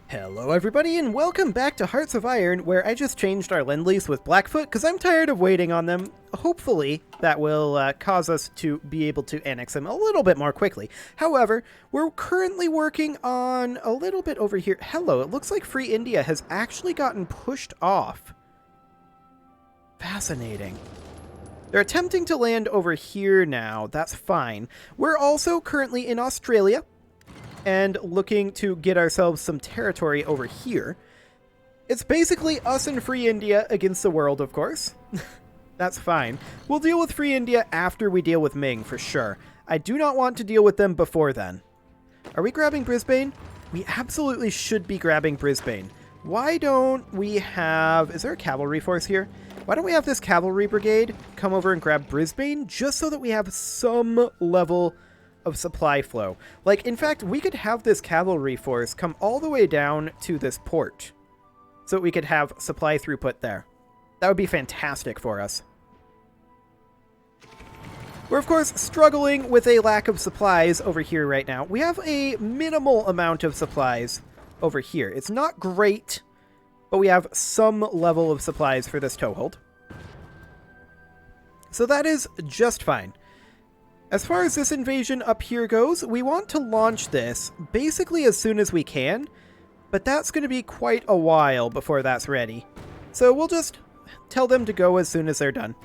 Hello everybody and welcome back to Hearts of Iron, where I just changed our Lend-Lease with Blackfoot because I'm tired of waiting on them. Hopefully that will cause us to be able to annex them a little bit more quickly. However, we're currently working on a little bit over here. Hello, it looks like Free India has actually gotten pushed off. Fascinating. They're attempting to land over here now. That's fine. We're also currently in Australia and looking to get ourselves some territory over here. It's basically us and Free India against the world, of course. That's fine. We'll deal with Free India after we deal with Ming, for sure. I do not want to deal with them before then. Are we grabbing Brisbane? We absolutely should be grabbing Brisbane. Why don't we have... Is there a cavalry force here? Why don't we have this cavalry brigade come over and grab Brisbane, just so that we have some level of supply flow. Like, in fact, we could have this cavalry force come all the way down to this port so that we could have supply throughput there. That would be fantastic for us. We're, of course, struggling with a lack of supplies over here right now. We have a minimal amount of supplies over here. It's not great, but we have some level of supplies for this toehold. So that is just fine. As far as this invasion up here goes, we want to launch this basically as soon as we can, but that's going to be quite a while before that's ready. So we'll just tell them to go as soon as they're done.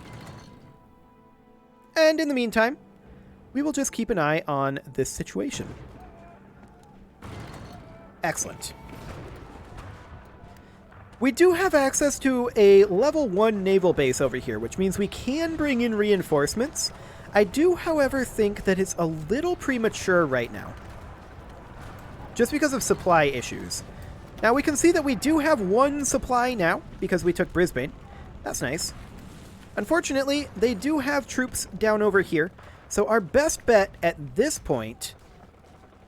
And in the meantime, we will just keep an eye on this situation. Excellent. We do have access to a level 1 naval base over here, which means we can bring in reinforcements. I do, however, think that it's a little premature right now, just because of supply issues. Now, we can see that we do have one supply now, because we took Brisbane. That's nice. Unfortunately, they do have troops down over here, so our best bet at this point,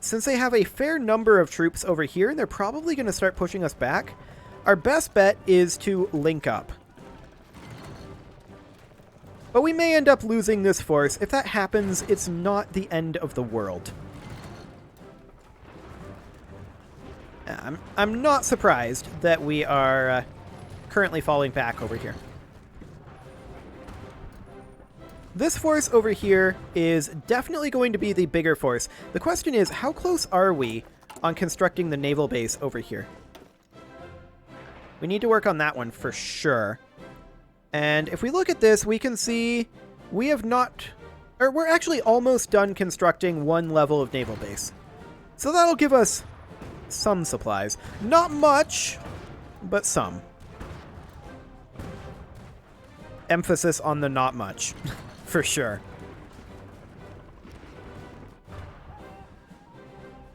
since they have a fair number of troops over here, and they're probably going to start pushing us back, our best bet is to link up. But we may end up losing this force. If that happens, it's not the end of the world. I'm not surprised that we are currently falling back over here. This force over here is definitely going to be the bigger force. The question is, how close are we on constructing the naval base over here? We need to work on that one for sure. And if we look at this, we can see we have not... Or we're actually almost done constructing one level of naval base. So that'll give us some supplies. Not much, but some. Emphasis on the not much, for sure.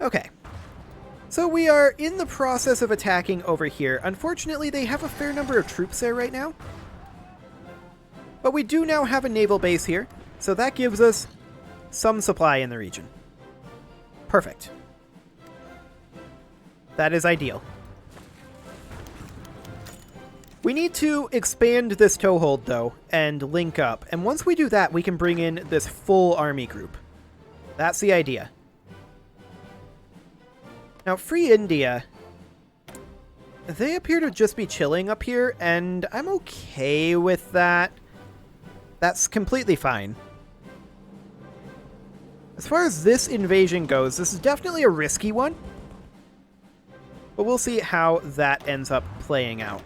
Okay. So we are in the process of attacking over here. Unfortunately, they have a fair number of troops there right now. But we do now have a naval base here, so that gives us some supply in the region. Perfect. That is ideal. We need to expand this toehold, though, and link up. And once we do that, we can bring in this full army group. That's the idea. Now, Free India, they appear to just be chilling up here, and I'm okay with that. That's completely fine. As far as this invasion goes, this is definitely a risky one. But we'll see how that ends up playing out.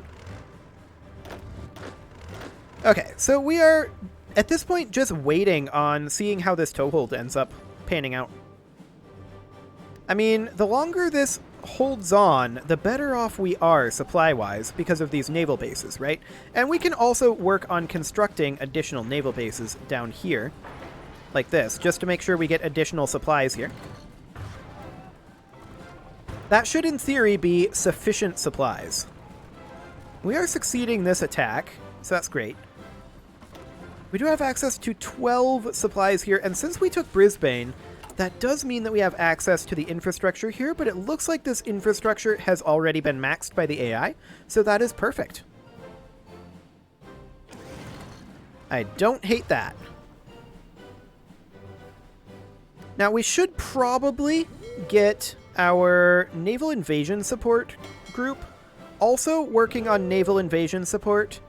Okay, so we are, at this point, just waiting on seeing how this toehold ends up panning out. I mean, the longer this holds on, the better off we are supply-wise because of these naval bases, right? And we can also work on constructing additional naval bases down here, like this, just to make sure we get additional supplies here. That should, in theory, be sufficient supplies. We are succeeding this attack, so that's great. We do have access to 12 supplies here, and since we took Brisbane, that does mean that we have access to the infrastructure here, but it looks like this infrastructure has already been maxed by the AI, so that is perfect. I don't hate that. Now, we should probably get our naval invasion support group also working on naval invasion support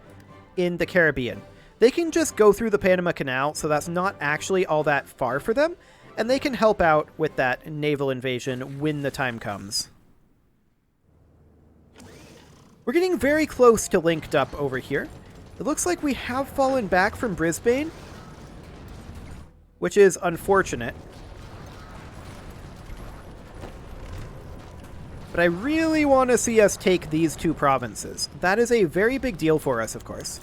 in the Caribbean. They can just go through the Panama Canal, so that's not actually all that far for them, and they can help out with that naval invasion when the time comes. We're getting very close to linked up over here. It looks like we have fallen back from Brisbane, which is unfortunate. But I really want to see us take these two provinces. That is a very big deal for us, of course.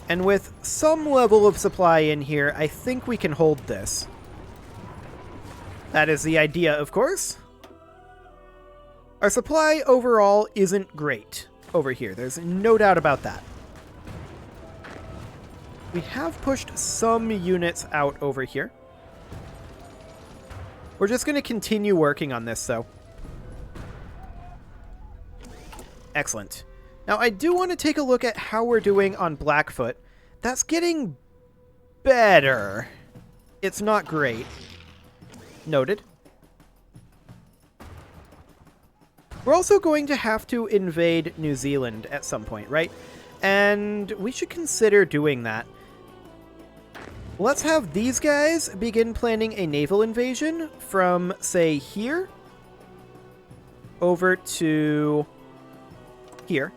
And with some level of supply in here, I think we can hold this. That is the idea, of course. Our supply overall isn't great over here. There's no doubt about that. We have pushed some units out over here. We're just going to continue working on this, though. Excellent. Now, I do want to take a look at how we're doing on Blackfoot. That's getting better. It's not great. Noted. We're also going to have to invade New Zealand at some point, right? And we should consider doing that. Let's have these guys begin planning a naval invasion from, say, here over to here.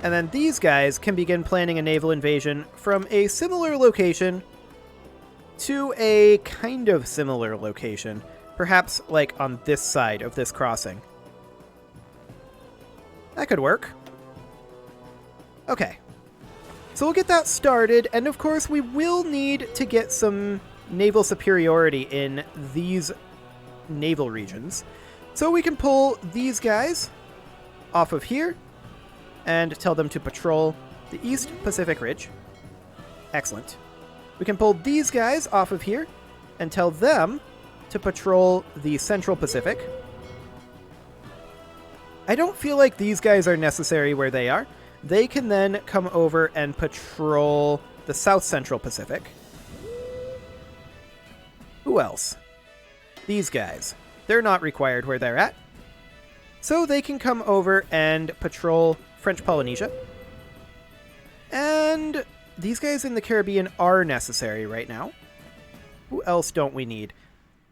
And then these guys can begin planning a naval invasion from a similar location to a kind of similar location. Perhaps, like, on this side of this crossing. That could work. Okay. So we'll get that started, and of course we will need to get some naval superiority in these naval regions. So we can pull these guys off of here and tell them to patrol the East Pacific Ridge. Excellent. We can pull these guys off of here and tell them to patrol the Central Pacific. I don't feel like these guys are necessary where they are. They can then come over and patrol the South Central Pacific. Who else? These guys. They're not required where they're at. So they can come over and patrol French Polynesia. And these guys in the Caribbean are necessary right now. Who else don't we need?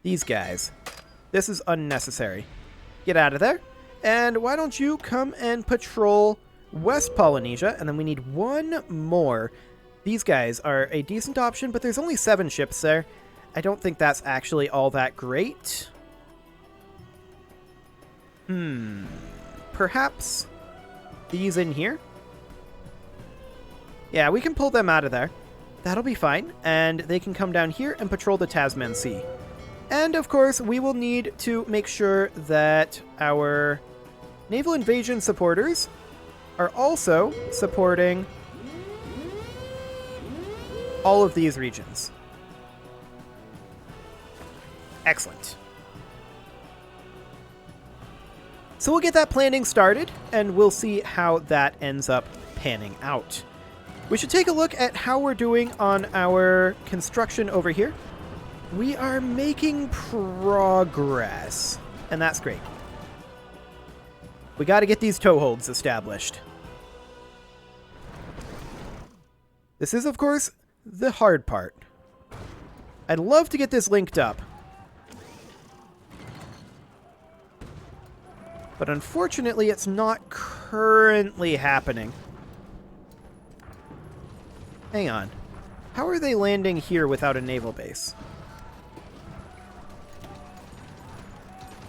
These guys. This is unnecessary. Get out of there. And why don't you come and patrol West Polynesia, and then we need one more. These guys are a decent option, but there's only 7 ships there. I don't think that's actually all that great. Perhaps these in here? Yeah, we can pull them out of there. That'll be fine, and they can come down here and patrol the Tasman Sea. And, of course, we will need to make sure that our naval invasion supporters are also supporting all of these regions. Excellent. So we'll get that planning started, and we'll see how that ends up panning out. We should take a look at how we're doing on our construction over here. We are making progress, and that's great. We got to get these toeholds established. This is, of course, the hard part. I'd love to get this linked up. But unfortunately, it's not currently happening. Hang on. How are they landing here without a naval base?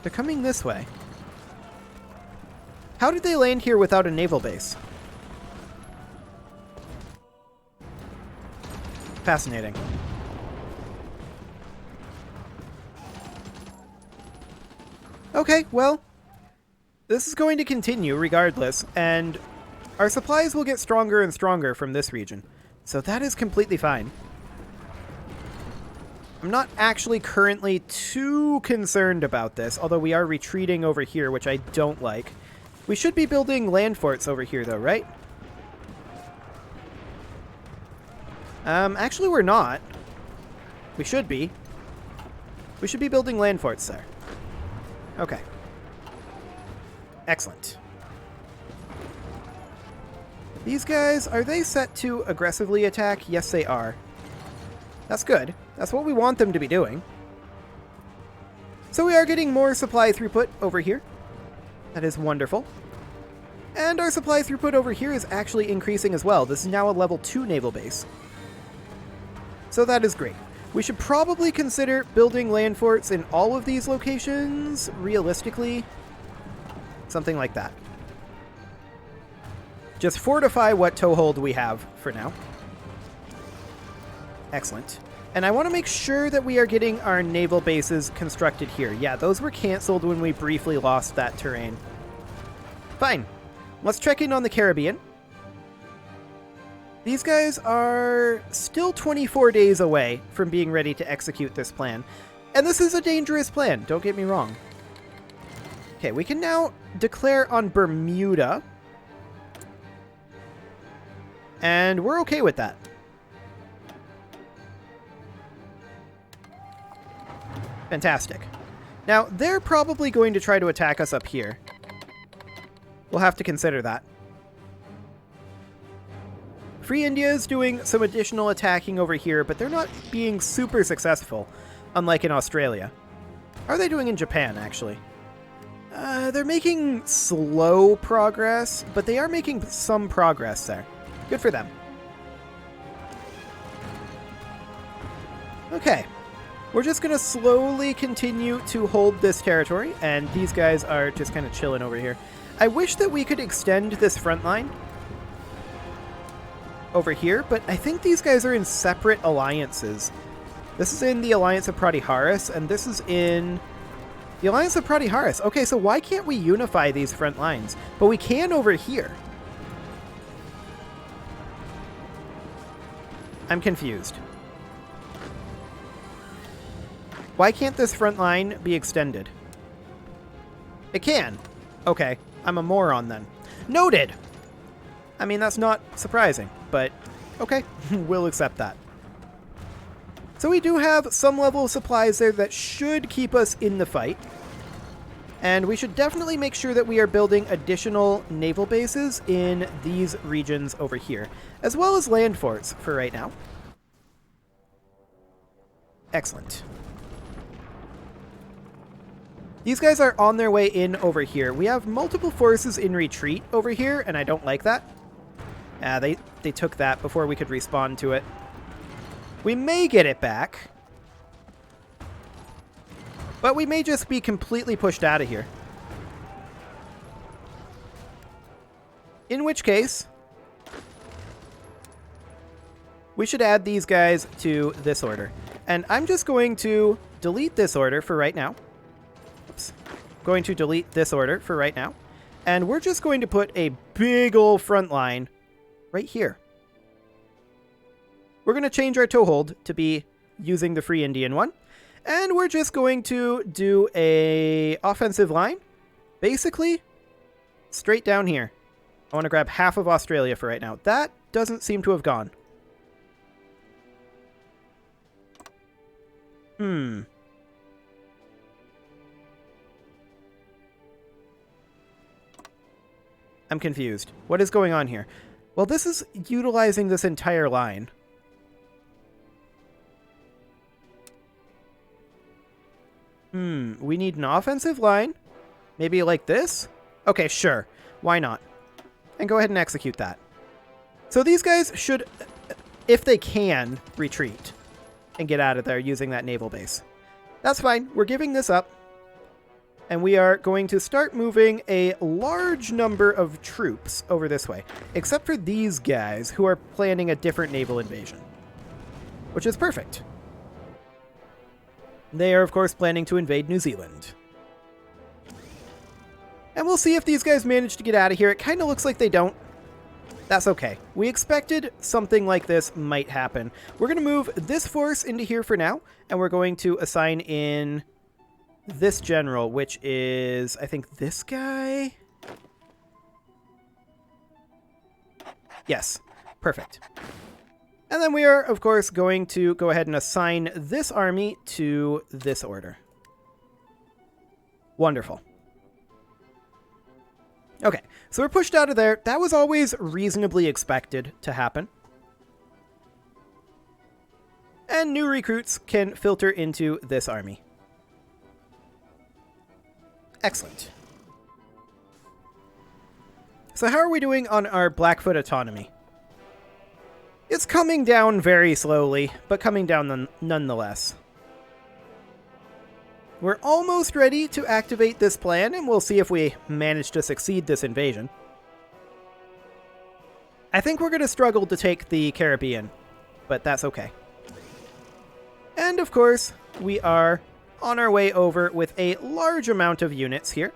They're coming this way. How did they land here without a naval base? Fascinating. Okay, well, this is going to continue regardless, and our supplies will get stronger and stronger from this region. So that is completely fine. I'm not actually currently too concerned about this, although we are retreating over here, which I don't like. We should be building land forts over here, though, right? Actually, we're not. We should be. We should be building land forts there. Okay. Excellent. These guys, are they set to aggressively attack? Yes, they are. That's good. That's what we want them to be doing. So we are getting more supply throughput over here. That is wonderful. And our supply throughput over here is actually increasing as well. This is now a level 2 naval base. So that is great. We should probably consider building land forts in all of these locations, realistically. Something like that. Just fortify what toehold we have for now. Excellent. And I want to make sure that we are getting our naval bases constructed here. Yeah, those were canceled when we briefly lost that terrain. Fine. Let's check in on the Caribbean. These guys are still 24 days away from being ready to execute this plan. And this is a dangerous plan, don't get me wrong. Okay, we can now declare on Bermuda. And we're okay with that. Fantastic. Now, they're probably going to try to attack us up here. We'll have to consider that. Free India is doing some additional attacking over here, but they're not being super successful, unlike in Australia. How are they doing in Japan, actually? They're making slow progress, but they are making some progress there. Good for them. Okay. We're just going to slowly continue to hold this territory, and these guys are just kind of chilling over here. I wish that we could extend this front line over here, but I think these guys are in separate alliances. This is in the Alliance of Pratiharis, and this is in the Alliance of Pratiharis. Okay, so why can't we unify these front lines? But we can over here. I'm confused. Why can't this front line be extended? It can. Okay, I'm a moron then. Noted! I mean, that's not surprising, but okay, we'll accept that. So we do have some level of supplies there that should keep us in the fight. And we should definitely make sure that we are building additional naval bases in these regions over here, as well as land forts for right now. Excellent. These guys are on their way in over here. We have multiple forces in retreat over here, and I don't like that. They took that before we could respond to it. We may get it back. But we may just be completely pushed out of here. In which case, we should add these guys to this order. And I'm just going to delete this order for right now. Oops. Going to delete this order for right now. And we're just going to put a big old front line right here. We're going to change our toehold to be using the Free Indian one. And we're just going to do a offensive line. Basically, straight down here. I want to grab half of Australia for right now. That doesn't seem to have gone. I'm confused. What is going on here? Well, this is utilizing this entire line. We need an offensive line. Maybe like this? Okay, sure. Why not? And go ahead and execute that. So these guys should, if they can, retreat and get out of there using that naval base. That's fine. We're giving this up. And we are going to start moving a large number of troops over this way. Except for these guys who are planning a different naval invasion. Which is perfect. They are, of course, planning to invade New Zealand. And we'll see if these guys manage to get out of here. It kind of looks like they don't. That's okay. We expected something like this might happen. We're going to move this force into here for now. And we're going to assign in this general, which is, I think, this guy? Yes. Perfect. And then we are, of course, going to go ahead and assign this army to this order. Wonderful. Okay, so we're pushed out of there. That was always reasonably expected to happen. And new recruits can filter into this army. Excellent. So how are we doing on our Blackfoot autonomy? It's coming down very slowly, but coming down nonetheless. We're almost ready to activate this plan, and we'll see if we manage to succeed this invasion. I think we're going to struggle to take the Caribbean, but that's okay. And of course, we are on our way over with a large amount of units here.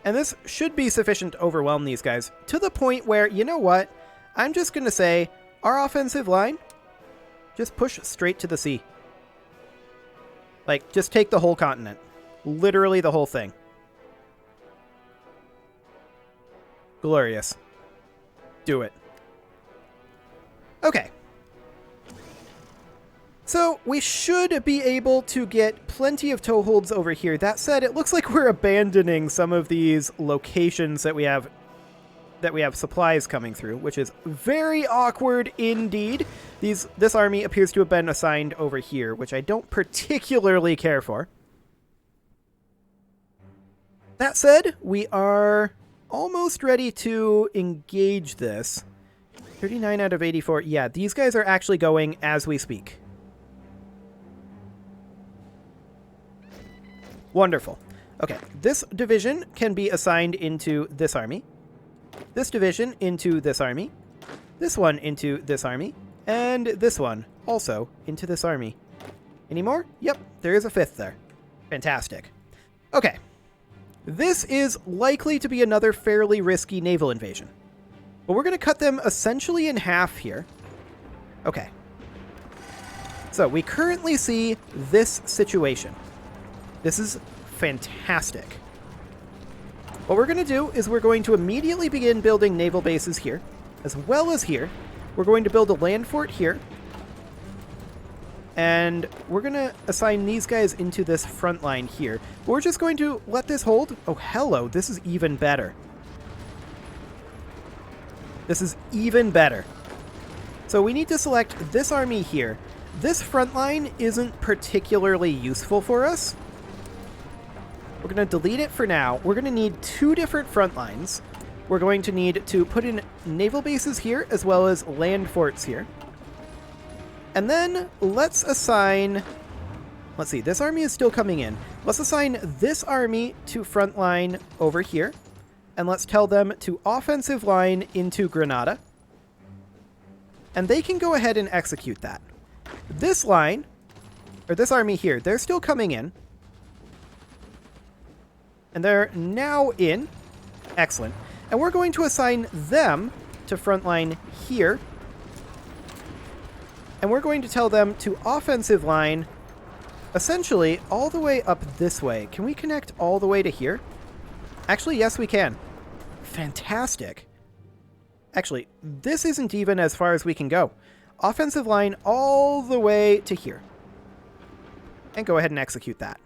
And this should be sufficient to overwhelm these guys, to the point where, you know what? I'm just going to say, our offensive line, just push straight to the sea. Like, just take the whole continent. Literally the whole thing. Glorious. Do it. Okay. So, we should be able to get plenty of toeholds over here. That said, it looks like we're abandoning some of these locations that we have supplies coming through, which is very awkward indeed. This army appears to have been assigned over here, which I don't particularly care for. That said, we are almost ready to engage this. 39 out of 84. Yeah, these guys are actually going as we speak. Wonderful. Okay, this division can be assigned into this army. This division into this army. This one into this army. And this one also into this army. Any more? Yep, there is a fifth there. Fantastic. Okay. This is likely to be another fairly risky naval invasion. But we're going to cut them essentially in half here. Okay. So we currently see this situation. This is fantastic. What we're going to do is we're going to immediately begin building naval bases here, as well as here. We're going to build a land fort here. And we're going to assign these guys into this front line here. We're just going to let this hold. Oh, hello. This is even better. This is even better. So we need to select this army here. This front line isn't particularly useful for us. We're going to delete it for now. We're going to need two different front lines. We're going to need to put in naval bases here as well as land forts here. And then let's assign... Let's see, this army is still coming in. Let's assign this army to front line over here. And let's tell them to offensive line into Granada. And they can go ahead and execute that. This line, or this army here, they're still coming in. And they're now in. Excellent. And we're going to assign them to frontline here. And we're going to tell them to offensive line essentially all the way up this way. Can we connect all the way to here? Actually, yes, we can. Fantastic. Actually, this isn't even as far as we can go. Offensive line all the way to here. And go ahead and execute that.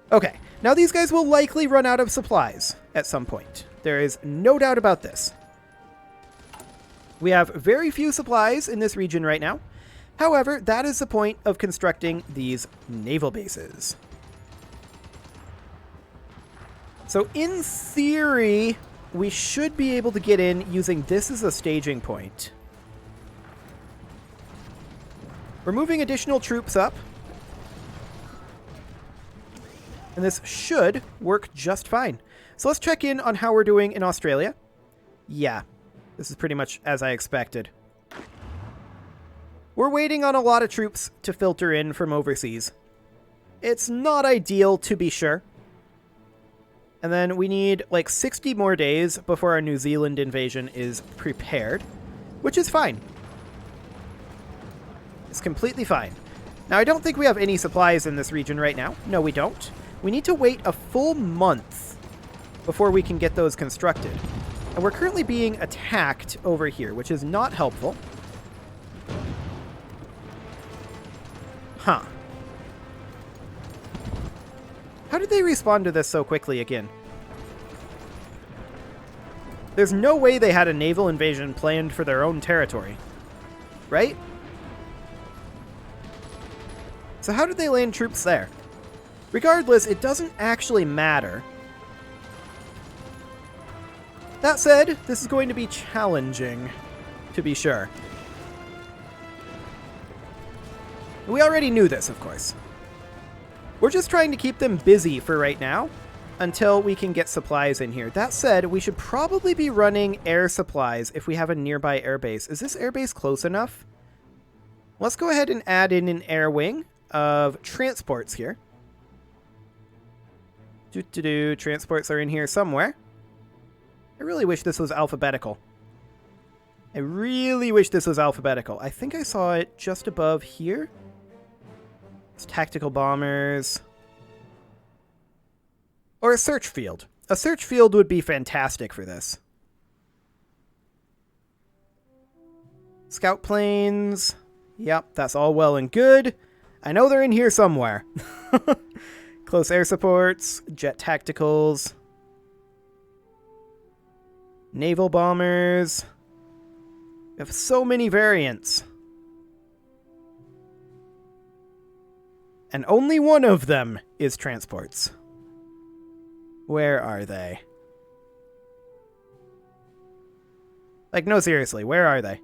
Okay, now these guys will likely run out of supplies at some point. There is no doubt about this. We have very few supplies in this region right now. However, that is the point of constructing these naval bases. So in theory, we should be able to get in using this as a staging point. We're moving additional troops up. And this should work just fine. So let's check in on how we're doing in Australia. Yeah, this is pretty much as I expected. We're waiting on a lot of troops to filter in from overseas. It's not ideal, to be sure. And then we need like 60 more days before our New Zealand invasion is prepared, which is fine. It's completely fine. Now, I don't think we have any supplies in this region right now. No, we don't. We need to wait a full month before we can get those constructed. And we're currently being attacked over here, which is not helpful. Huh. How did they respond to this so quickly again? There's no way they had a naval invasion planned for their own territory. Right? So how did they land troops there? Regardless, it doesn't actually matter. That said, this is going to be challenging, to be sure. We already knew this, of course. We're just trying to keep them busy for right now, until we can get supplies in here. That said, we should probably be running air supplies if we have a nearby airbase. Is this airbase close enough? Let's go ahead and add in an air wing of transports here. Transports are in here somewhere. I really wish this was alphabetical. I really wish this was alphabetical. I think I saw it just above here. It's tactical bombers. Or a search field. A search field would be fantastic for this. Scout planes. Yep, that's all well and good. I know they're in here somewhere. Close air supports, jet tacticals, naval bombers. We have so many variants. And only one of them is transports. Where are they? Like, no, seriously, where are they?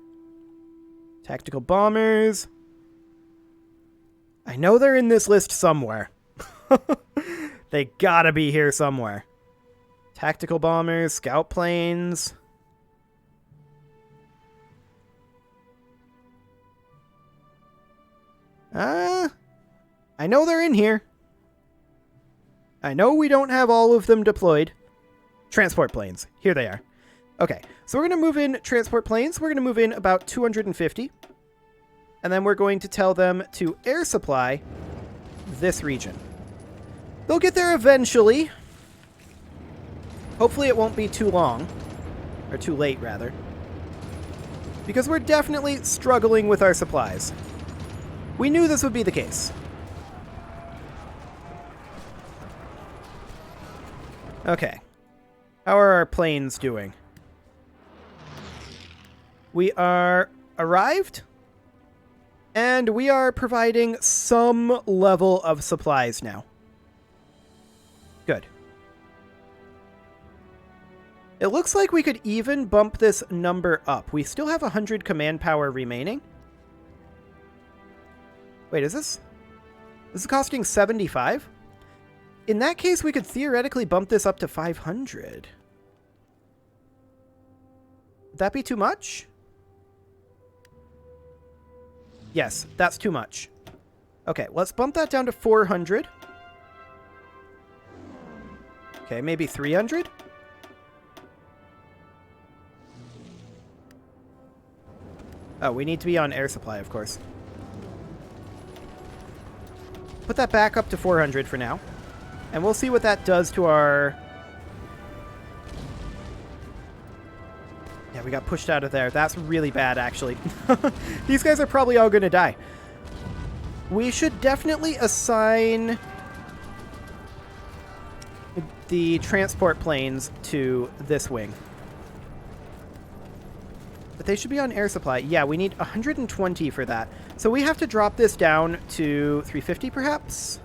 Tactical bombers. I know they're in this list somewhere. They gotta be here somewhere. Tactical bombers, scout planes. I know they're in here. I know we don't have all of them deployed. Transport planes. Here they are. Okay, so we're going to move in transport planes. We're going to move in about 250. And then we're going to tell them to air supply this region. They'll get there eventually. Hopefully it won't be too long. Or too late, rather. Because we're definitely struggling with our supplies. We knew this would be the case. Okay. How are our planes doing? We are arrived. And we are providing some level of supplies now. Good. It looks like we could even bump this number up. We still have 100 command power remaining. Wait, is this? This is costing 75? In that case, we could theoretically bump this up to 500. Would that be too much? Yes, that's too much. Okay, let's bump that down to 400. Okay, maybe 300? Oh, we need to be on air supply, of course. Put that back up to 400 for now. And we'll see what that does to our... Yeah, we got pushed out of there. That's really bad, actually. These guys are probably all going to die. We should definitely assign the transport planes to this wing. But they should be on air supply. Yeah, we need 120 for that. So we have to drop this down to 350, perhaps?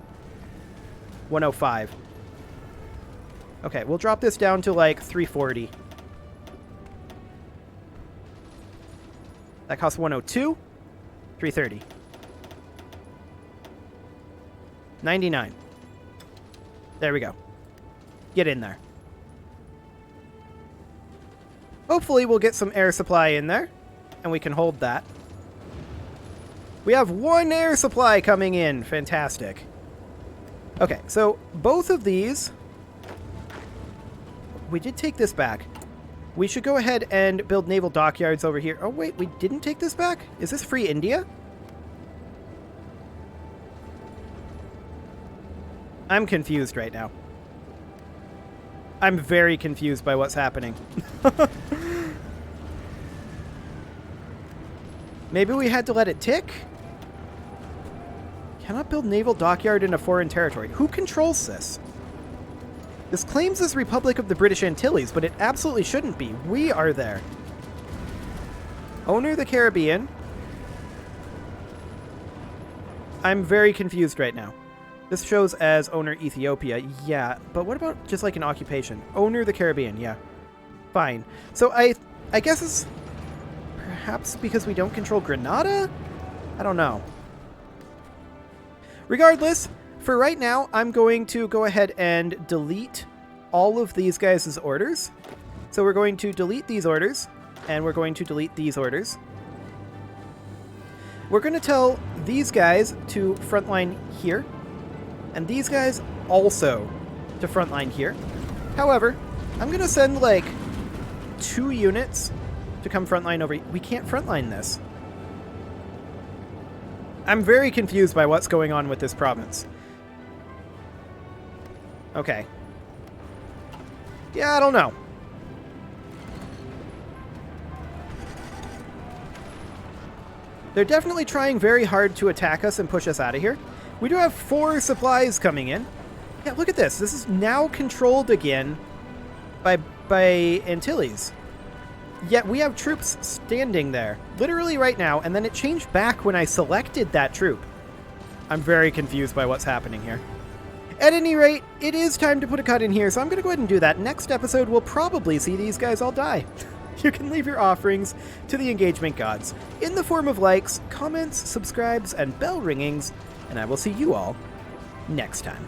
105. Okay, we'll drop this down to, like, 340. That costs 102. 330. 99. There we go. Get in there. Hopefully we'll get some air supply in there, and we can hold that. We have one air supply coming in. Fantastic. Okay, so both of these... We did take this back. We should go ahead and build naval dockyards over here. Oh, wait, we didn't take this back? Is this free India? I'm confused right now. I'm very confused by what's happening. Maybe we had to let it tick? Cannot build naval dockyard in a foreign territory. Who controls this? This claims this Republic of the British Antilles, but it absolutely shouldn't be. We are there. Owner the Caribbean. I'm very confused right now. This shows as owner Ethiopia. Yeah, but what about just like an occupation? Owner the Caribbean, yeah. Fine. So I guess it's perhaps because we don't control Grenada? I don't know. Regardless, for right now, I'm going to go ahead and delete all of these guys' orders. So we're going to delete these orders, and we're going to delete these orders. We're going to tell these guys to frontline here, and these guys also to frontline here. However, I'm going to send like 2 units to come frontline over. We can't frontline this. I'm very confused by what's going on with this province. Okay. Yeah, I don't know. They're definitely trying very hard to attack us and push us out of here. We do have 4 supplies coming in. Yeah, look at this. This is now controlled again by Antilles. Yet we have troops standing there, literally right now, and then it changed back when I selected that troop. I'm very confused by what's happening here. At any rate, it is time to put a cut in here, so I'm going to go ahead and do that. Next episode, we'll probably see these guys all die. You can leave your offerings to the engagement gods in the form of likes, comments, subscribes, and bell ringings, and I will see you all next time.